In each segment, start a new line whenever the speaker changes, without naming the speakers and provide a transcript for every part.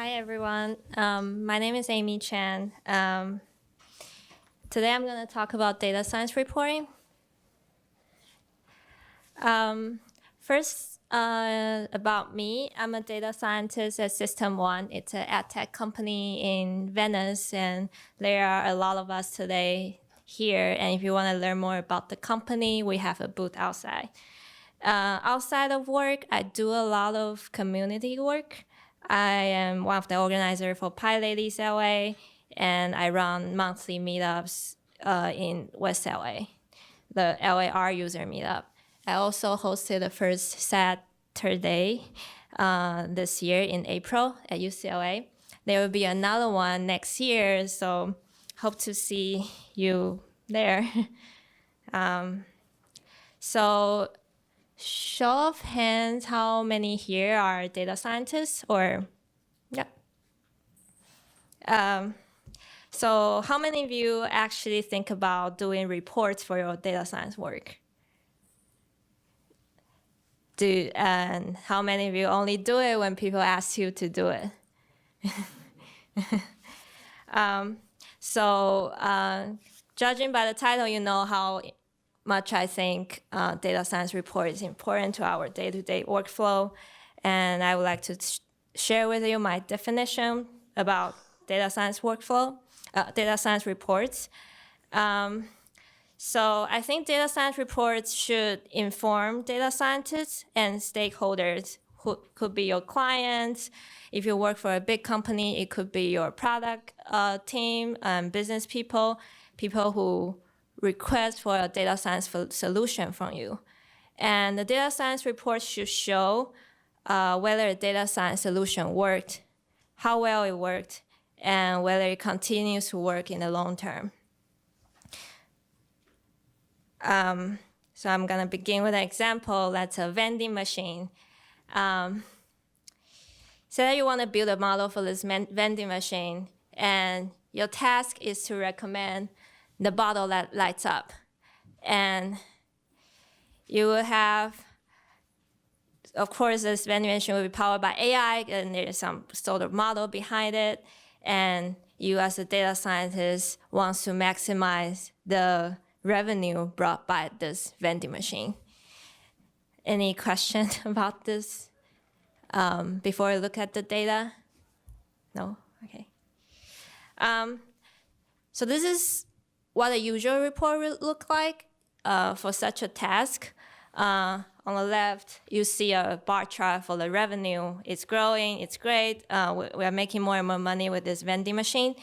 Hi, everyone. My name is Amy Chen. Today, I'm going to talk about data science reporting. First, about me, I'm a data scientist at System One. It's an ad tech company in Venice, and there are a lot of us today here. And if you want to learn more about the company, we have a booth outside. Outside of work, I do a lot of community work. I am one of the organizers for PyData LA, and I run monthly meetups in West LA, the LAR user meetup. I also hosted the first Saturday this year in April at UCLA. There will be another one next year, so hope to see you there. So show of hands, how many here are data scientists? Or, yeah. So how many of you actually think about doing reports for your data science work? And how many of you only do it when people ask you to do it? Judging by the title, you know how much I think data science report is important to our day-to-day workflow. And I would like to share with you my definition about data science workflow, data science reports. So I think data science reports should inform data scientists and stakeholders who could be your clients. If you work for a big company, it could be your product team, business people who request for a data science solution from you. And the data science report should show whether a data science solution worked, how well it worked, and whether it continues to work in the long term. So I'm going to begin with an example. That's a vending machine. Say that you want to build a model for this vending machine, and your task is to recommend the bottle that lights up. And you will have, of course, this vending machine will be powered by AI, and there's some sort of model behind it. And you, as a data scientist, wants to maximize the revenue brought by this vending machine. Any questions about this before we look at the data? No? Okay. So this is what a usual report will look like for such a task. On the left, you see a bar chart for the revenue. It's growing, it's great. We are making more and more money with this vending machine.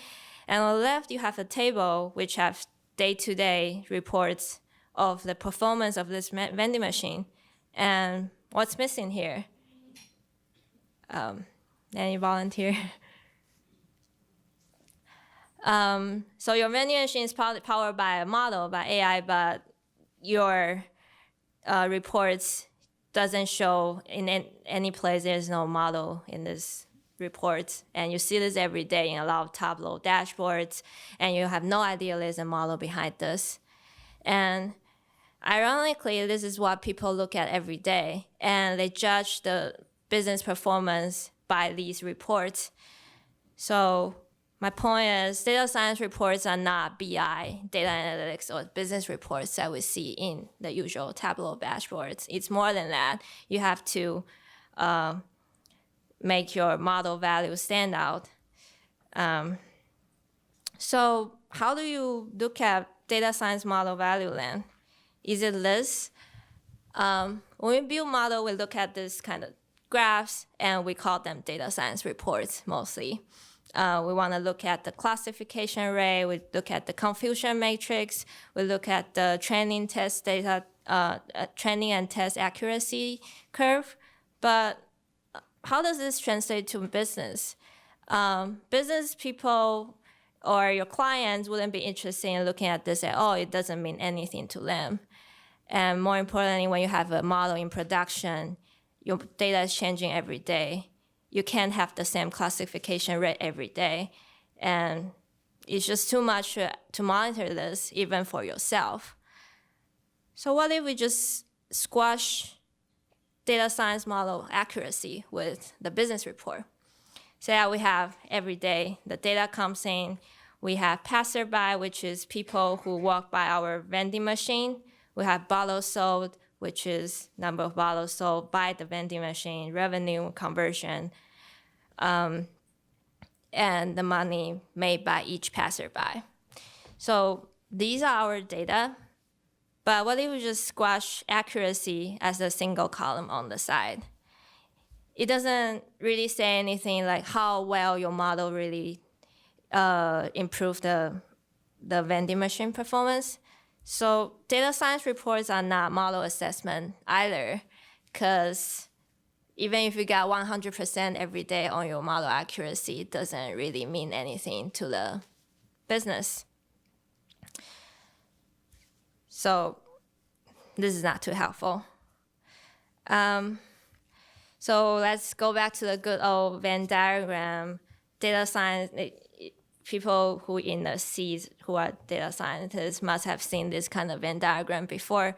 And on the left, you have a table which has day-to-day reports of the performance of this vending machine. And what's missing here? Any volunteer? So your vending machine is powered by a model, by AI, but your reports doesn't show in any place. There's no model in this report. And you see this every day in a lot of Tableau dashboards, and you have no idea there's a model behind this. And ironically, this is what people look at every day, and they judge the business performance by these reports. So my point is, data science reports are not BI, data analytics, or business reports that we see in the usual Tableau dashboards. It's more than that. You have to make your model value stand out. So how do you look at data science model value then? Is it this? When we build model, we look at this kind of graphs, and we call them data science reports mostly. We want to look at the classification rate. We look at the confusion matrix. We look at the training test data, training and test accuracy curve. But how does this translate to business? Business people or your clients wouldn't be interested in looking at this at all. It doesn't mean anything to them. And more importantly, when you have a model in production, your data is changing every day. You can't have the same classification rate every day. And it's just too much to monitor this, even for yourself. So what if we just squash data science model accuracy with the business report? So yeah, we have every day the data comes in. We have passerby, which is people who walk by our vending machine. We have bottles sold, which is number of bottles sold by the vending machine, revenue, conversion, and the money made by each passerby. So these are our data. But what if we just squash accuracy as a single column on the side? It doesn't really say anything like how well your model really improved the vending machine performance. So data science reports are not model assessment either, because even if you got 100% every day on your model accuracy, it doesn't really mean anything to the business. So this is not too helpful. So let's go back to the good old Venn diagram. Data science, people who in the seats who are data scientists must have seen this kind of Venn diagram before.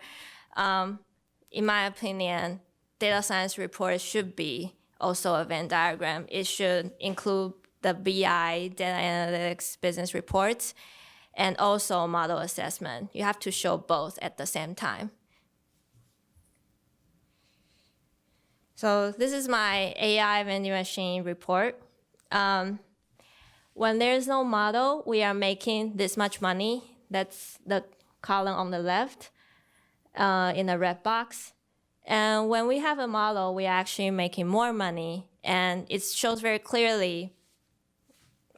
In my opinion, data science reports should be also a Venn diagram. It should include the BI, data analytics, business reports, and also model assessment. You have to show both at the same time. So this is my AI vending machine report. When there's no model, we are making this much money. That's the column on the left in the red box. And when we have a model, we are actually making more money. And it shows very clearly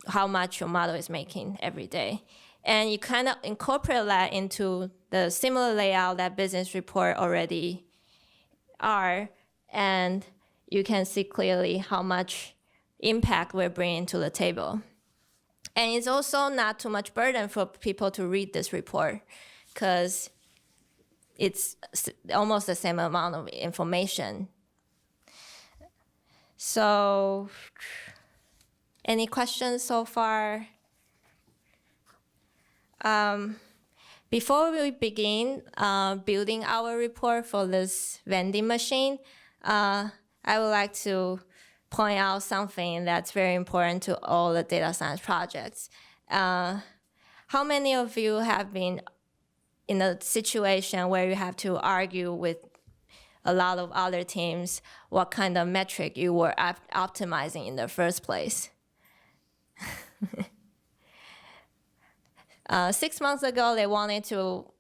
how much your model is making every day. And you kind of incorporate that into the similar layout that business report already are. And you can see clearly how much impact we're bringing to the table. And it's also not too much burden for people to read this report, because it's almost the same amount of information. So, any questions so far? Before we begin building our report for this vending machine, I would like to point out something that's very important to all the data science projects. How many of you have been in a situation where you have to argue with a lot of other teams what kind of metric you were optimizing in the first place? 6 months ago, they wanted to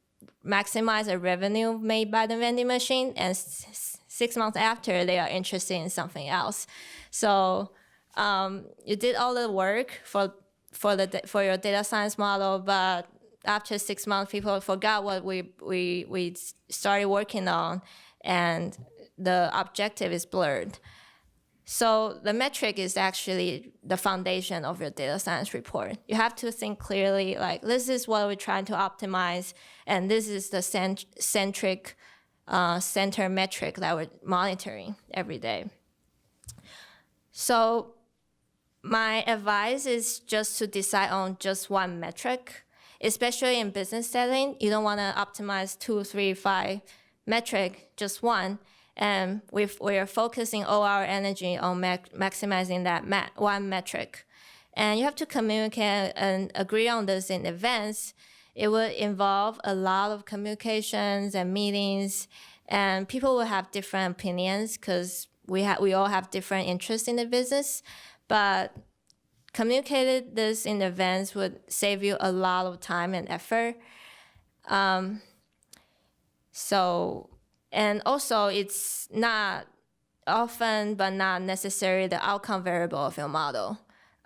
maximize the revenue made by the vending machine, and 6 months after, they are interested in something else. So you did all the work for your data science model, but after 6 months, people forgot what we started working on, and the objective is blurred. So the metric is actually the foundation of your data science report. You have to think clearly, like, this is what we're trying to optimize, and this is the center metric that we're monitoring every day. So my advice is just to decide on just one metric, especially in business setting. You don't want to optimize 2, 3, 5 metric, just one. And we are focusing all our energy on maximizing that one metric. And you have to communicate and agree on this in advance. It will involve a lot of communications and meetings, and people will have different opinions because we all have different interests in the business. But communicating this in advance would save you a lot of time and effort. And also, it's not often, but not necessarily, the outcome variable of your model.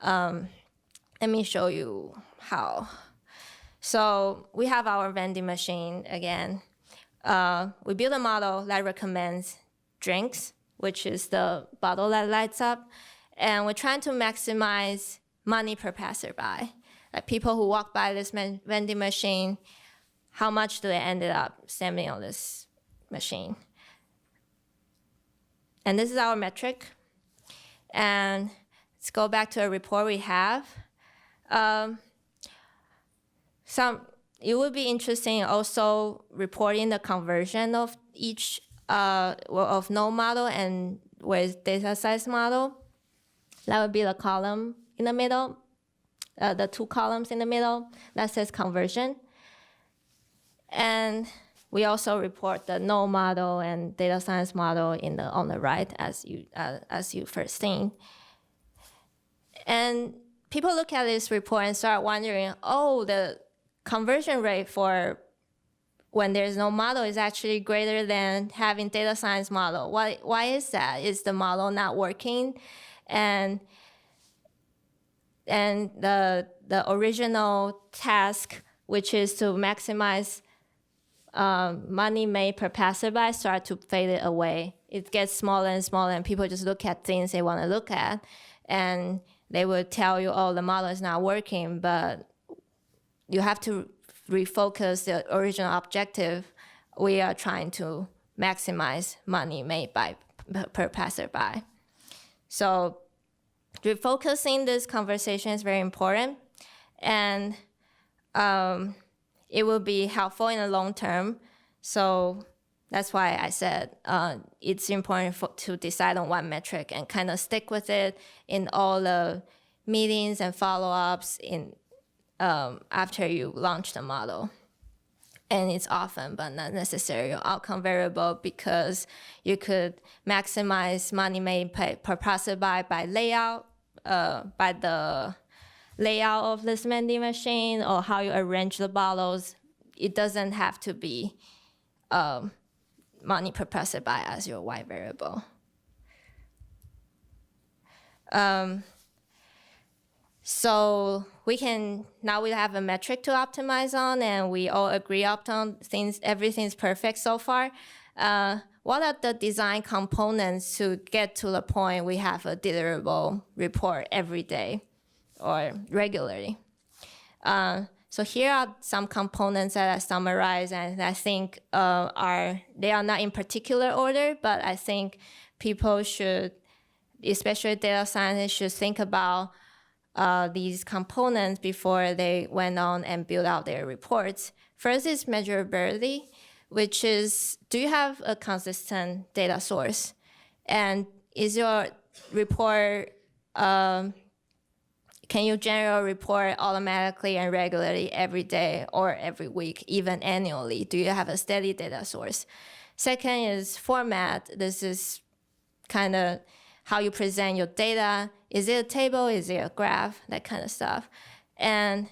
Let me show you how. So we have our vending machine again. We build a model that recommends drinks, which is the bottle that lights up. And we're trying to maximize money per passerby. Like, people who walk by this vending machine, how much do they end up spending on this machine? And this is our metric. And let's go back to a report we have. It would be interesting also reporting the conversion of each of no model and with data size model. That would be the column in the middle, the 2 columns in the middle. That says conversion. And we also report the no model and data science model on the right, as you first seen. And people look at this report and start wondering, oh, the conversion rate for when there's no model is actually greater than having data science model. Why is that? Is the model not working? And the original task, which is to maximize money made per passerby, start to fade away. It gets smaller and smaller, and people just look at things they want to look at, and they will tell you, oh, the model is not working, but you have to refocus the original objective. We are trying to maximize money made per passerby. So refocusing this conversation is very important, and it will be helpful in the long term. So that's why I said it's important to decide on one metric and kind of stick with it in all the meetings and follow-ups after you launch the model. And it's often, but not necessarily, outcome variable, because you could maximize money made per passerby by layout, by the layout of this vending machine, or how you arrange the bottles. It doesn't have to be money per passerby as your Y variable. So we have a metric to optimize on, and we all agree upon everything's perfect so far. What are the design components to get to the point we have a deliverable report every day or regularly? So here are some components that I summarize, and I think they are not in particular order, but I think people should, especially data scientists, should think about these components before they went on and build out their reports. First is measurability, which is, do you have a consistent data source? And is your report, can you generate a report automatically and regularly every day or every week, even annually? Do you have a steady data source? Second is format. This is kind of how you present your data. Is it a table? Is it a graph? That kind of stuff. And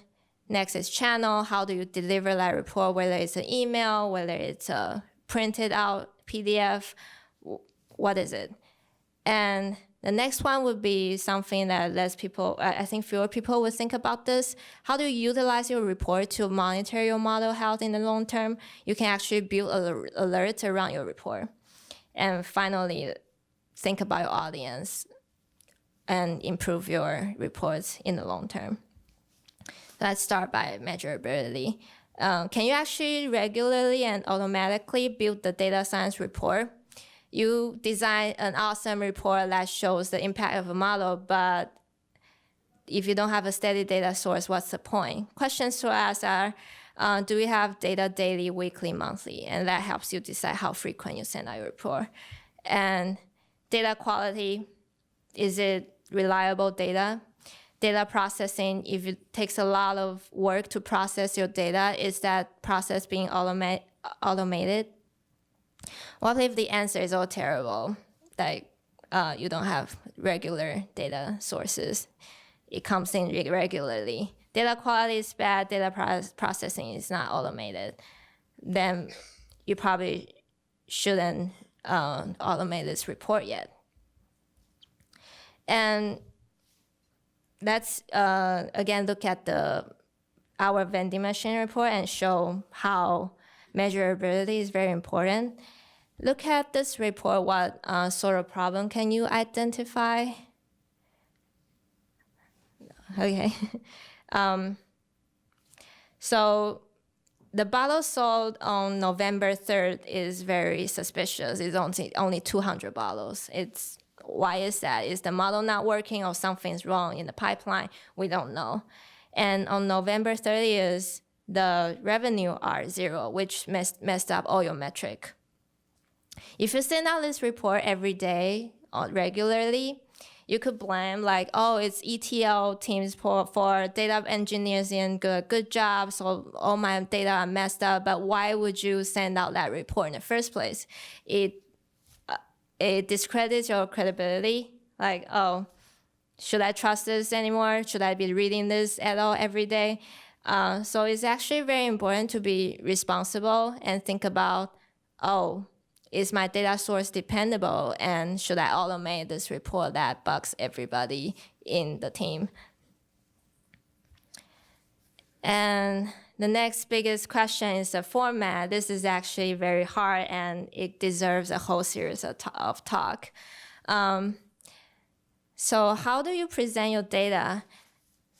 next is channel. How do you deliver that report, whether it's an email, whether it's a printed out PDF, what is it? And the next one would be something that I think fewer people would think about this. How do you utilize your report to monitor your model health in the long term? You can actually build alerts around your report. And finally, think about your audience and improve your reports in the long term. Let's start by measurability. Can you actually regularly and automatically build the data science report? You design an awesome report that shows the impact of a model, but if you don't have a steady data source, what's the point? Questions to ask are, do we have data daily, weekly, monthly? And that helps you decide how frequent you send out your report. And data quality, is it reliable data? Data processing, if it takes a lot of work to process your data, is that process being automated? What if the answer is all terrible? Like you don't have regular data sources. It comes in regularly. Data quality is bad, data processing is not automated. Then you probably shouldn't automate this report yet. And let's again look at our vending machine report and show how measurability is very important. Look at this report. What sort of problem can you identify? Okay. So the bottle sold on November 3rd is very suspicious. It's only 200 bottles. Why is that? Is the model not working or something's wrong in the pipeline? We don't know. And on November 30th, the revenue are 0, which messed up all your metric. If you send out this report every day or regularly, You could blame like, oh, it's ETL teams for data engineers in good job, so all my data are messed up. But why would you send out that report in the first place? It discredits your credibility. Like, oh, should I trust this anymore? Should I be reading this at all every day? So it's actually very important to be responsible and think about, oh, is my data source dependable? And should I automate this report that bugs everybody in the team? And the next biggest question is the format. This is actually very hard and it deserves a whole series of talk. So how do you present your data?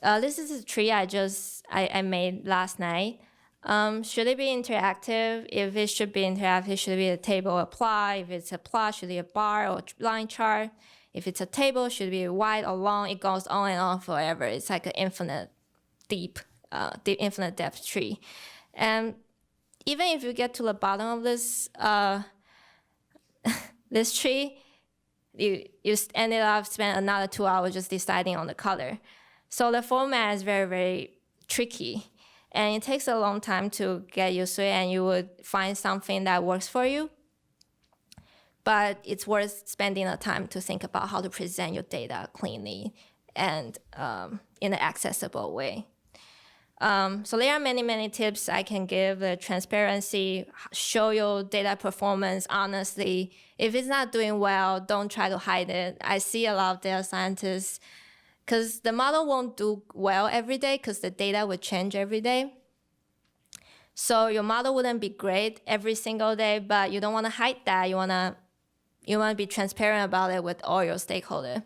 This is a tree I made last night. Should it be interactive? If it should be interactive, it should be a table or plot. If it's a plot, should it be a bar or line chart? If it's a table, should it be wide or long? It goes on and on forever. It's like an infinite depth tree. And even if you get to the bottom of this this tree, you ended up spending another 2 hours just deciding on the color. So the format is very, very tricky. And it takes a long time to get used to it, and you would find something that works for you. But it's worth spending the time to think about how to present your data cleanly and in an accessible way. So there are many, many tips I can give. The transparency, show your data performance honestly. If it's not doing well, don't try to hide it. I see a lot of data scientists, because the model won't do well every day because the data will change every day. So your model wouldn't be great every single day, but you don't want to hide that. You want to be transparent about it with all your stakeholders.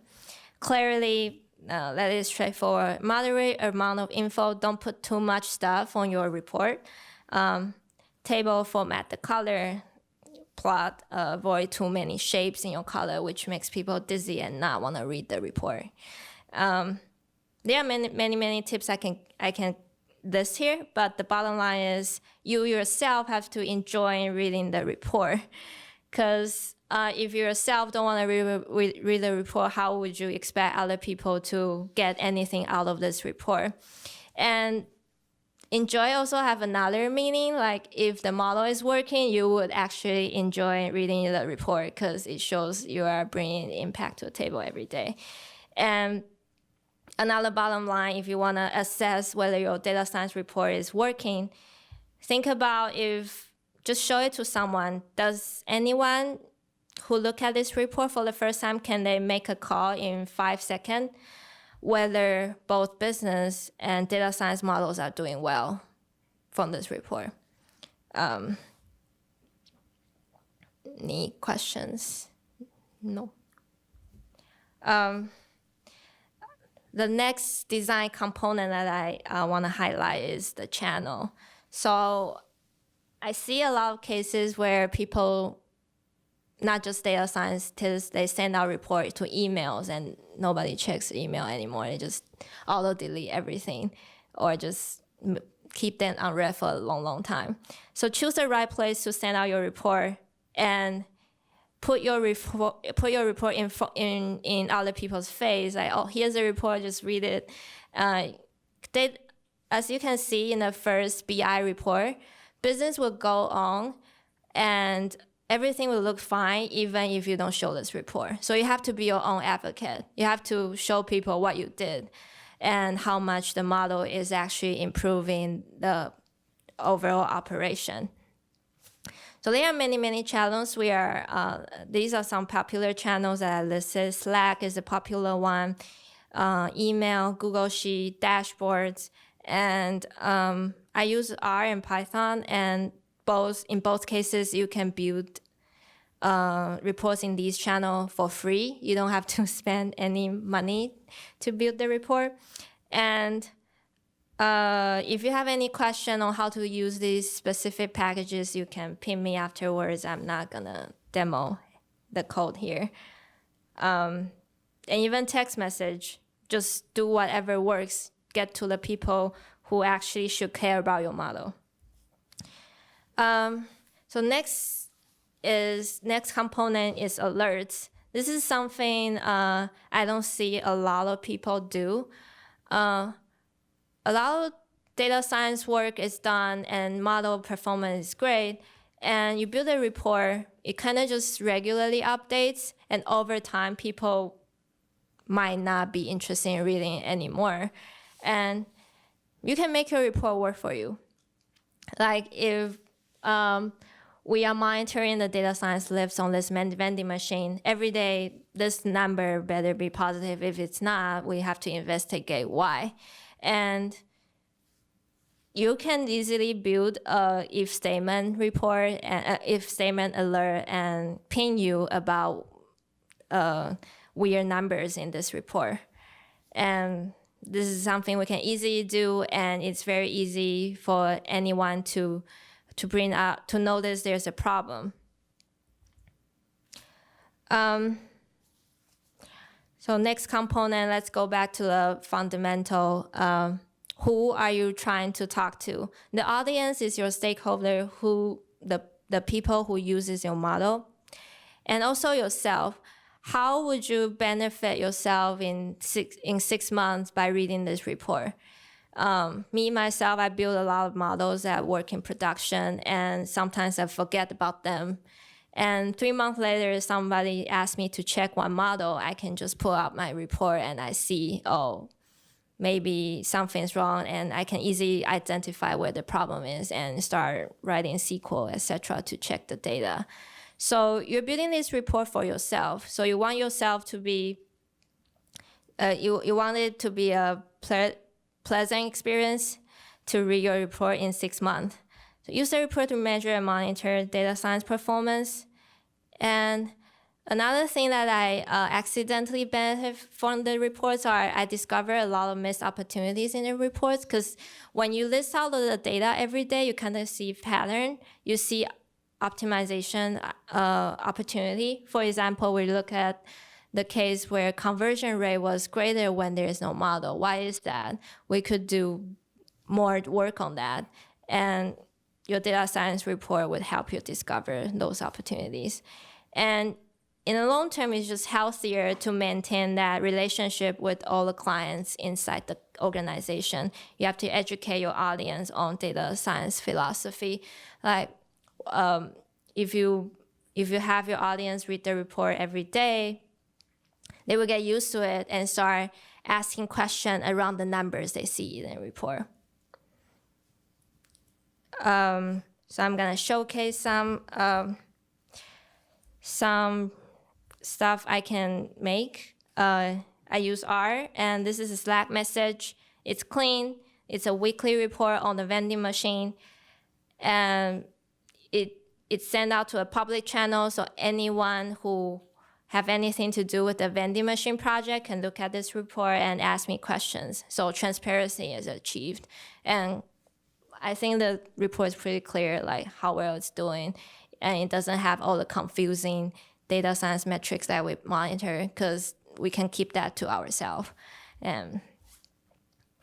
Clearly, that is straightforward. Moderate amount of info. Don't put too much stuff on your report. Table, format the color. Plot, avoid too many shapes in your color, which makes people dizzy and not want to read the report. There are many tips I can list here, but the bottom line is you yourself have to enjoy reading the report. Because if you yourself don't want to read the report, how would you expect other people to get anything out of this report? And enjoy also have another meaning. Like if the model is working, you would actually enjoy reading the report because it shows you are bringing impact to the table every day. And another bottom line, if you want to assess whether your data science report is working, think about just show it to someone. Does anyone who look at this report for the first time, can they make a call in 5 seconds whether both business and data science models are doing well from this report? Any questions? No. The next design component that I want to highlight is the channel. So I see a lot of cases where people, not just data scientists, they send out reports to emails and nobody checks email anymore. They just auto-delete everything or just keep them unread for a long time. So choose the right place to send out your report and put your report in other people's face. Like, oh, here's a report, just read it. As you can see in the first BI report, business will go on and everything will look fine even if you don't show this report. So you have to be your own advocate. You have to show people what you did and how much the model is actually improving the overall operation. So there are many channels. These are some popular channels that I listed. Slack is a popular one. Email, Google Sheet, dashboards, and I use R and Python, and in both cases you can build reports in these channels for free. You don't have to spend any money to build the report. And if you have any question on how to use these specific packages, you can ping me afterwards. I'm not gonna demo the code here. And even text message, just do whatever works. Get to the people who actually should care about your model. So next component is alerts. this is something I don't see a lot of people do. A lot of data science work is done and model performance is great. And you build a report, it kind of just regularly updates. And over time, people might not be interested in reading it anymore. And you can make your report work for you. Like if we are monitoring the data science lifts on this vending machine, every day this number better be positive. If it's not, we have to investigate why. And you can easily build a if statement report and if statement alert and ping you about weird numbers in this report. And this is something we can easily do, and it's very easy for anyone to bring up, to notice there's a problem. So next component, let's go back to the fundamental. Who are you trying to talk to? The audience is your stakeholder, who the people who uses your model, and also yourself. How would you benefit yourself in 6 months by reading this report? Me, myself, I build a lot of models that work in production, and sometimes I forget about them. And 3 months later, somebody asks me to check one model. I can just pull out my report and I see, oh, maybe something's wrong, and I can easily identify where the problem is and start writing SQL, etc., to check the data. So you're building this report for yourself. So you want yourself to be, you want it to be a pleasant experience to read your report in 6 months. So use the report to measure and monitor data science performance. And another thing that I accidentally benefit from the reports are I discover a lot of missed opportunities in the reports, because when you list out the data every day, you kind of see pattern. You see optimization opportunity. For example, we look at the case where conversion rate was greater when there is no model. Why is that? We could do more work on that. And your data science report would help you discover those opportunities. And in the long term, it's just healthier to maintain that relationship with all the clients inside the organization. You have to educate your audience on data science philosophy. Like if you have your audience read the report every day, they will get used to it and start asking questions around the numbers they see in the report. So I'm gonna showcase some stuff I can make. I use R, and this is a Slack message. It's clean. It's a weekly report on the vending machine, and it's sent out to a public channel, so anyone who have anything to do with the vending machine project can look at this report and ask me questions. So transparency is achieved, and I think the report is pretty clear, like how well it's doing, and it doesn't have all the confusing data science metrics that we monitor, because we can keep that to ourselves. And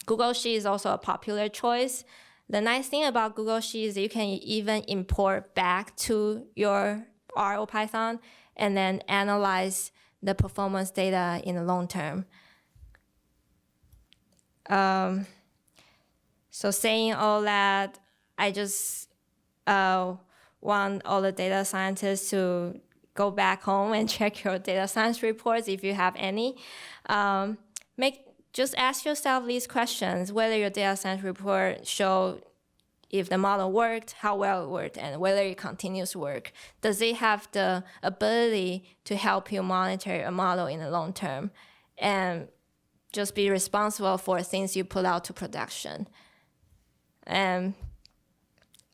Google Sheets is also a popular choice. The nice thing about Google Sheets is you can even import back to your R or Python and then analyze the performance data in the long term. So saying all that, I just want all the data scientists to go back home and check your data science reports if you have any. Just ask yourself these questions: whether your data science report show if the model worked, how well it worked, and whether it continues to work. Does it have the ability to help you monitor a model in the long term? And just be responsible for things you put out to production. And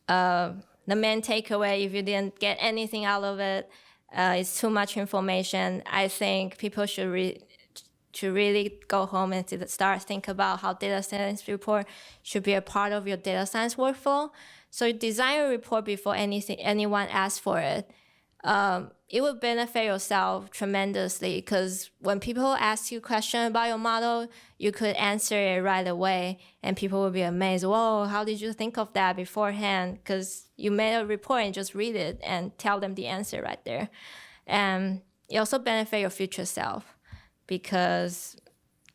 the main takeaway, if you didn't get anything out of it, it's too much information. I think people should really go home and start think about how data science report should be a part of your data science workflow. So you design a report before anyone asks for it. It will benefit yourself tremendously, because when people ask you questions about your model, you could answer it right away, and people will be amazed. Whoa, how did you think of that beforehand? Because you made a report and just read it and tell them the answer right there. And it also benefits your future self because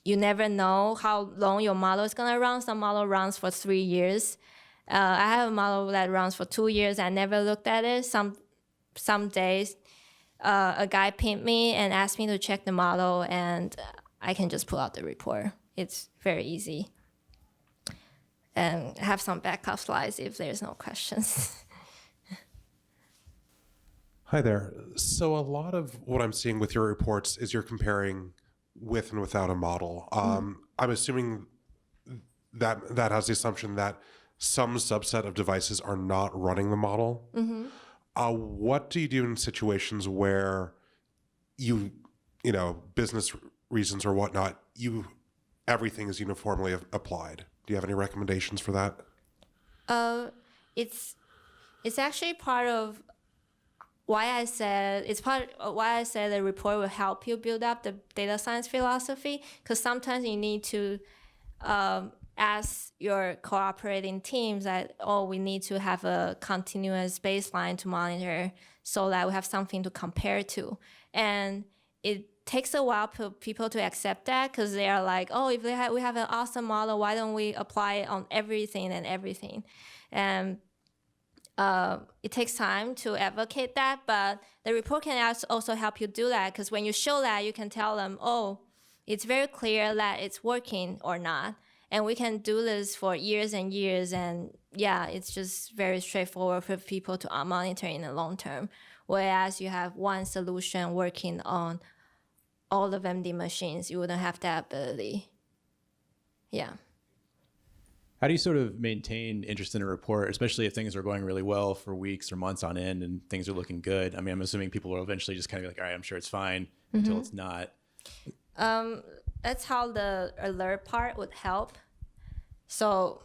you never know how long your model is going to run. Some model runs for 3 years. I have a model that runs for 2 years. I never looked at it. Some days, a guy pinged me and asked me to check the model, and I can just pull out the report. It's very easy. And have some backup slides if there's no questions.
Hi there. So a lot of what I'm seeing with your reports is you're comparing with and without a model. I'm assuming that has the assumption that some subset of devices are not running the model. What do you do in situations where business reasons or whatnot, everything is uniformly applied? Do you have any recommendations for that?
It's actually part of why I said the report will help you build up the data science philosophy, because sometimes you need to ask your cooperating teams that, we need to have a continuous baseline to monitor so that we have something to compare to. And it takes a while for people to accept that, because they are like, if we have an awesome model, why don't we apply it on everything and everything? And it takes time to advocate that, but the report can also help you do that, because when you show that, you can tell them, it's very clear that it's working or not. And we can do this for years and years. And it's just very straightforward for people to monitor in the long term. Whereas you have one solution working on all of MD machines, you wouldn't have that ability. Yeah.
How do you sort of maintain interest in a report, especially if things are going really well for weeks or months on end and things are looking good? I mean, I'm assuming people will eventually just kind of be like, all right, I'm sure it's fine until it's not.
That's how the alert part would help. So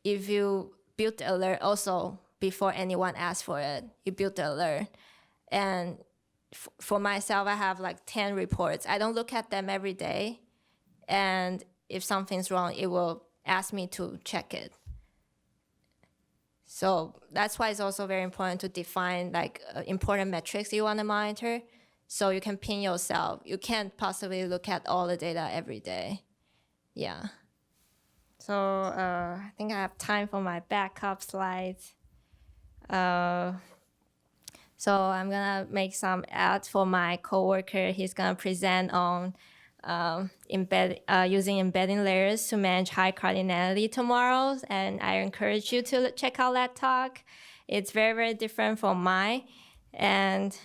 if you build the alert also before anyone asks for it, you build the alert. And for myself, I have like 10 reports. I don't look at them every day. And if something's wrong, it will ask me to check it. So that's why it's also very important to define like important metrics you want to monitor, so you can pin yourself. You can't possibly look at all the data every day. Yeah. So I think I have time for my backup slides. So I'm gonna make some ads for my coworker. He's gonna present on using embedding layers to manage high cardinality tomorrow, and I encourage you to check out that talk. It's very, very different from mine, and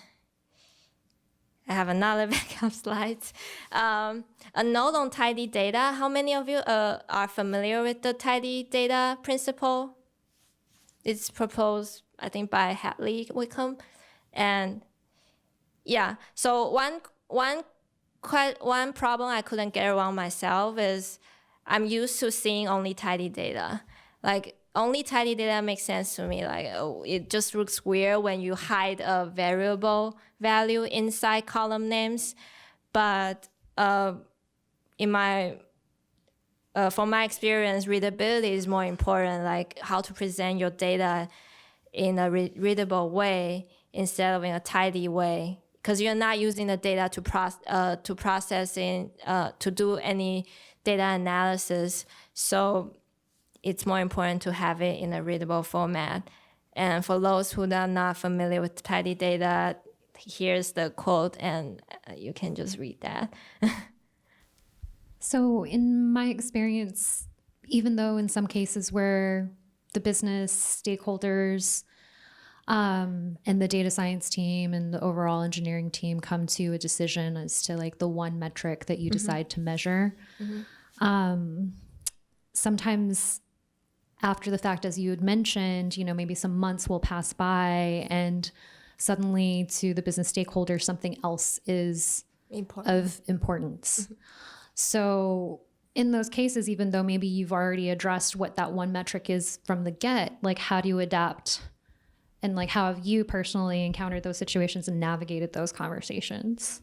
I have another backup slides. A note on tidy data. How many of you are familiar with the tidy data principle? It's proposed, I think, by Hadley Wickham. And so one problem I couldn't get around myself is I'm used to seeing only tidy data. Like, only tidy data makes sense to me. Like, it just looks weird when you hide a variable value inside column names. But from my experience, readability is more important, like how to present your data in a readable way instead of in a tidy way, because you're not using the data to do any data analysis. So it's more important to have it in a readable format. And for those who are not familiar with tidy data, here's the quote, and you can just read that.
So in my experience, even though in some cases where the business stakeholders and the data science team and the overall engineering team come to a decision as to like the one metric that you decide to measure, sometimes after the fact, as you had mentioned, maybe some months will pass by and suddenly to the business stakeholder, something else is of importance. So in those cases, even though maybe you've already addressed what that one metric is from the get, like how do you adapt? And like, how have you personally encountered those situations and navigated those conversations?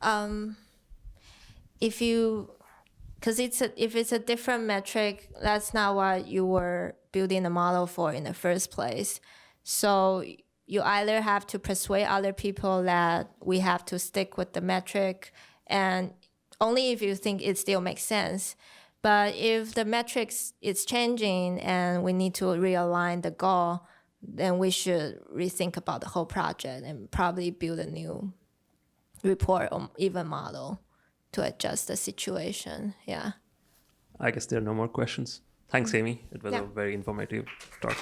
If it's a different metric, that's not what you were building the model for in the first place. So you either have to persuade other people that we have to stick with the metric, and only if you think it still makes sense. But if the metrics is changing and we need to realign the goal, then we should rethink about the whole project and probably build a new report or even model to adjust the situation. Yeah.
I guess there are no more questions. Thanks, Amy. It was
Yeah.
a very informative talk.